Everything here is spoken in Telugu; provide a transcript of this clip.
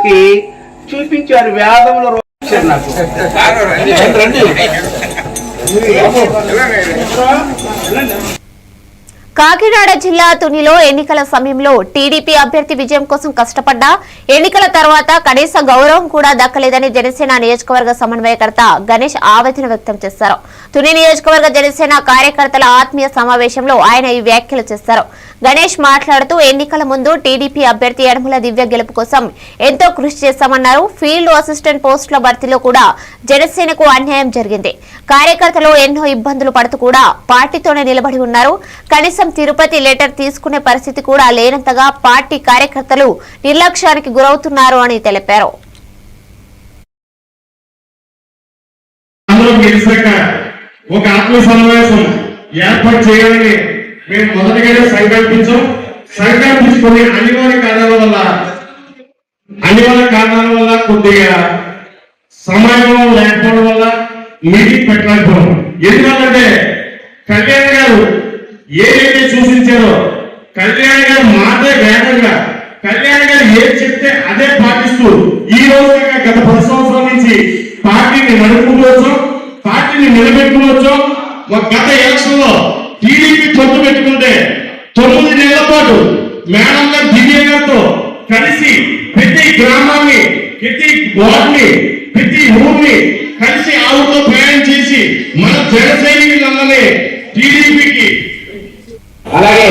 గారికి చూపించారు వేదంలో నాకు కాకినాడ జిల్లా తునిలో ఎన్నికల సమయంలో టీడీపీ అభ్యర్థి విజయం కోసం కష్టపడ్డా ఎన్నికల తర్వాత కనీస గౌరవం కూడా దక్కలేదని జనసేన నియోజకవర్గ సమన్వయకర్త గణేష్ ఆవేదన వ్యక్తం చేశారు. తుని నియోజకవర్గ జనసేన కార్యకర్తల ఆత్మీయ సమావేశంలో ఆయన ఈ వ్యాఖ్యలు చేశారు. గణేష్ మాట్లాడుతూ ఎన్నికల ముందు టీడీపీ అభ్యర్థి యనమల దివ్య గెలుపు కోసం ఎంతో కృషి చేశామన్నారు. ఫీల్డ్ అసిస్టెంట్ పోస్టుల భర్తీలో కూడా జనసేనకు అన్యాయం జరిగింది. కార్యకర్తలు ఎన్నో ఇబ్బందులు పడుతూ కూడా పార్టీతోనే నిలబడి ఉన్నారు. కనీసం తిరుపతి లెటర్ తీసుకునే పరిస్థితి కూడా లేనంతగా పార్టీ కార్యకర్తలు నిర్లక్ష్యానికి గురవుతున్నారు అని తెలిపారు. ఒక ఆత్మ సమావేశం ఏర్పాటు చేయాలని మేము మొదటిగానే సంకల్పించుకుని అనివార్య కారణాల వల్ల కొద్దిగా సమయం లేకపోవడం వల్ల మీటింగ్ పెట్టలేకపోవడం. ఎందుకంటే కళ్యాణ్ గారు ఏదైతే సూచించారో కళ్యాణ్ గారు మాటే వేగంగా కళ్యాణ్ గారు ఏది చెప్తే అదే పాటిస్తూ ఈ రోజుగా గత 10 సంవత్సరాల నుంచి పార్టీని నడుపుకోవచ్చు, పార్టీని నిలబెట్టుకోవచ్చు. గత ఎలక్షన్ లో టీడీపీ పొత్తు పెట్టుకుంటే 9 నెలల పాటు మేడం గారు దివ్య గారితో కలిసి ప్రతి గ్రామాన్ని, ప్రతి వార్డుని, ప్రతి ఊరిని కలిసి ఆవుతో ప్రయాణం చేసి మన జన సైనికులందరినీ టీడీపీకి అలాగే